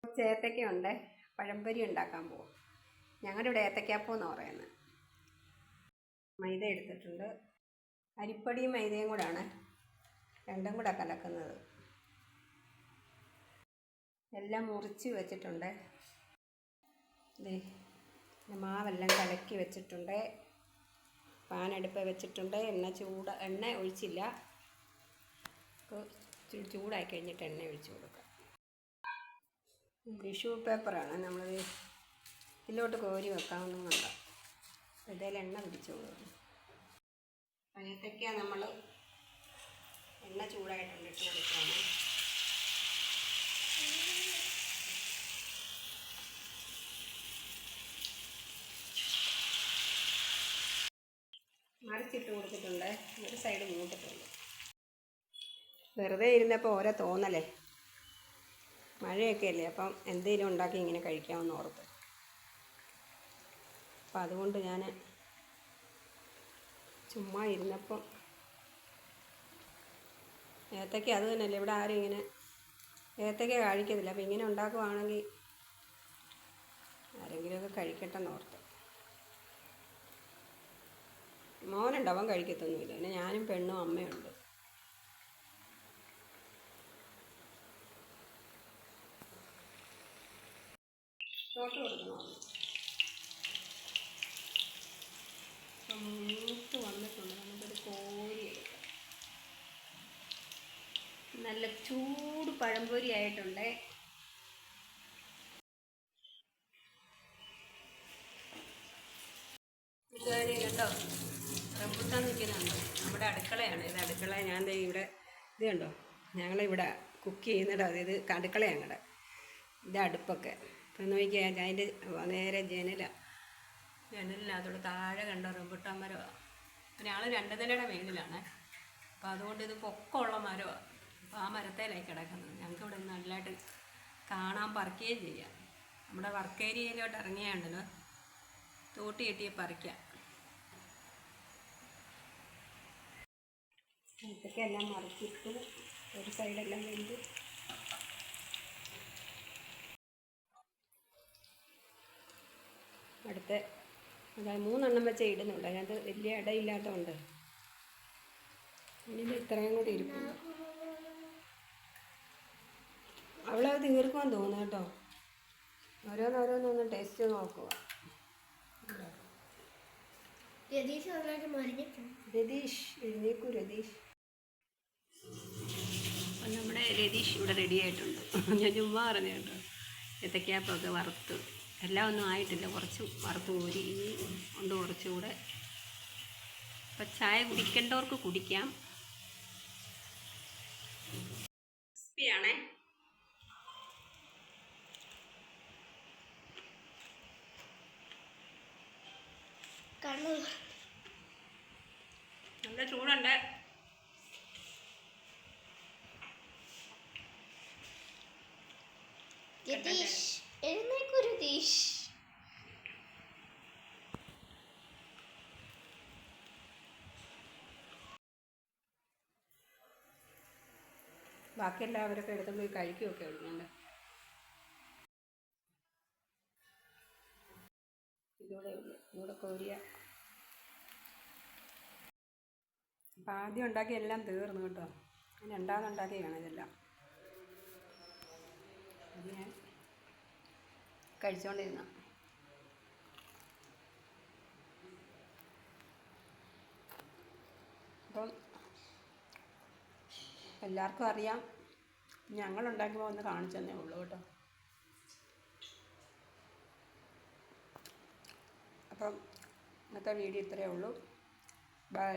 കുറച്ച് ഏത്തയ്ക്കയുണ്ട്, പഴംപൊരി ഉണ്ടാക്കാൻ പോകും. ഞങ്ങളുടെ ഇവിടെ ഏത്തയ്ക്കാപ്പം എന്ന് പറയുന്നത്. മൈദ എടുത്തിട്ടുണ്ട്, അരിപ്പൊടിയും മൈദയും കൂടാണ് രണ്ടും കൂടെ കലക്കുന്നത്. എല്ലാം മുറിച്ച് വെച്ചിട്ടുണ്ട്. മാവെല്ലാം കലക്കി വെച്ചിട്ടുണ്ട്. പാനെടുപ്പ് വെച്ചിട്ടുണ്ട്. എണ്ണ ഒഴിച്ചില്ല. ചൂടായി കഴിഞ്ഞിട്ട് എണ്ണ ഒഴിച്ച് കൊടുക്കാം. ടിഷ്യൂ പേപ്പറാണ് നമ്മൾ ഇതിലോട്ട് കോരി വെക്കാവുന്നതുണ്ട്. ഇതിൽ എണ്ണ പിടിച്ചോളൂ. ഏത്തയ്ക്ക നമ്മൾ എണ്ണ ചൂടായിട്ടുണ്ട്, ഇട്ട് കൊടുക്കുകയാണ്. മറിച്ചിട്ട് കൊടുത്തിട്ടുണ്ട്. ഒരു സൈഡ് മൂട്ടിട്ടുണ്ട്. വെറുതെ ഇരുന്നപ്പോൾ ഓരോ തോന്നലേ, മഴയൊക്കെ അല്ലേ, അപ്പം എന്തെങ്കിലും ഉണ്ടാക്കി ഇങ്ങനെ കഴിക്കാമെന്ന് ഓർത്ത്. അപ്പം അതുകൊണ്ട് ഞാൻ ചുമ്മാ ഇരുന്നപ്പം ഏത്തയ്ക്ക അത് തന്നെയല്ലേ, ഇവിടെ ആരും ഇങ്ങനെ ഏത്തയ്ക്ക കഴിക്കത്തില്ല. അപ്പം ഇങ്ങനെ ഉണ്ടാക്കുവാണെങ്കിൽ ആരെങ്കിലുമൊക്കെ കഴിക്കട്ടെന്ന് ഓർത്ത്. മോനുണ്ട്, അവൻ കഴിക്കത്തൊന്നുമില്ല. പിന്നെ ഞാനും പെണ്ണും അമ്മയുണ്ട്. തോട്ട് കൊടുക്കണോ? അപ്പം മൂത്ത് വന്നിട്ടുണ്ട്. നമുക്കൊരു കോരി എടുക്കാം. നല്ല ചൂട് പഴംപൊരി ആയിട്ടുണ്ട്. കേട്ടോ, റംബൂട്ടാൻ നിൽക്കുന്നുണ്ട്. നമ്മുടെ അടുക്കളയാണ് ഇത്. അടുക്കള ഞാൻ ഇവിടെ ഇത് കണ്ടോ, ഞങ്ങളിവിടെ കുക്ക് ചെയ്യുന്നിട. ഇത് അടുക്കളയാണ് ഇവിടെ. ഇത് അടുപ്പൊക്കെ ഇപ്പം നോക്കിയാൽ അതിൻ്റെ നേരെ ജനലിനകത്തോട് താഴെ കണ്ടോ റംബൂട്ടാൻ മരമാണ്. പിന്നെ ഞങ്ങൾ 2 നിലയുടെ മേളിലാണ്. അപ്പോൾ അതുകൊണ്ട് ഇത് പൊക്കമുള്ള മരമാണ്. അപ്പോൾ ആ മരത്തേലായി കിടക്കുന്നത്. ഞങ്ങൾക്കിവിടെ നല്ലതായിട്ട് കാണാൻ പറിക്കുകയും ചെയ്യാം. നമ്മുടെ വർക്ക് ഏരിയയിലോട്ട് ഇറങ്ങിയാണ്ടല്ലോ, തോട്ടി കെട്ടി പറിക്കാം. ഇതൊക്കെ എല്ലാം മറിച്ചിട്ട് ഒരു സൈഡെല്ലാം വെന്ത് അടുത്ത അതായത് 3 വെച്ച് ഇടുന്നുണ്ട്. അതിനകത്ത് വലിയ ഇടയില്ലാത്തതുകൊണ്ട് ഇനി ഇത്രയും കൂടി ഇരിക്കുന്നു. അവളത് തീർക്കുമെന്ന് തോന്നുന്നു കേട്ടോ. ഓരോന്നോരോന്നൊന്ന് ടേസ്റ്റ് നോക്കുക. രതീഷ് എഴുന്നേക്കൂ. രതീഷ് അപ്പം നമ്മുടെ രതീഷ് ഇവിടെ റെഡി ആയിട്ടുണ്ട്. ഞാൻ ചുമ്മാ പറഞ്ഞു കേട്ടോ. ഏത്തയ്ക്കാപ്പൊക്കെ വറുത്ത് എല്ലാം ഒന്നും ആയിട്ടില്ല, കുറച്ച് വറുത്ത് ഊരി ഉണ്ട് കുറച്ചുകൂടെ. അപ്പം ചായ കുടിക്കേണ്ടവർക്ക് കുടിക്കാം. ക്രിസ്പിയാണേ. നല്ല ചൂടുണ്ട്. രതീഷ് എഴുന്നേക്കൂ. രതീഷ് ബാക്കി എല്ലാവരൊക്കെ എടുത്തുകൊണ്ട് പോയി കഴിക്കുകയൊക്കെ ഉള്ളുണ്ട്. ഇതൂടെ കോരിയ. അപ്പം ആദ്യം ഉണ്ടാക്കി എല്ലാം തീർന്നു കേട്ടോ. രണ്ടാമതുണ്ടാക്കിയാണ് ഇതെല്ലാം. അത് ഞാൻ കഴിച്ചുകൊണ്ടിരുന്ന. അപ്പം എല്ലാവർക്കും അറിയാം, ഞങ്ങളുണ്ടാക്കുമ്പോൾ ഒന്ന് കാണിച്ചു തന്നേ ഉള്ളൂ കേട്ടോ. അപ്പം ഇന്നത്തെ വീഡിയോ ഇത്രയേ ഉള്ളൂ. ബൈ.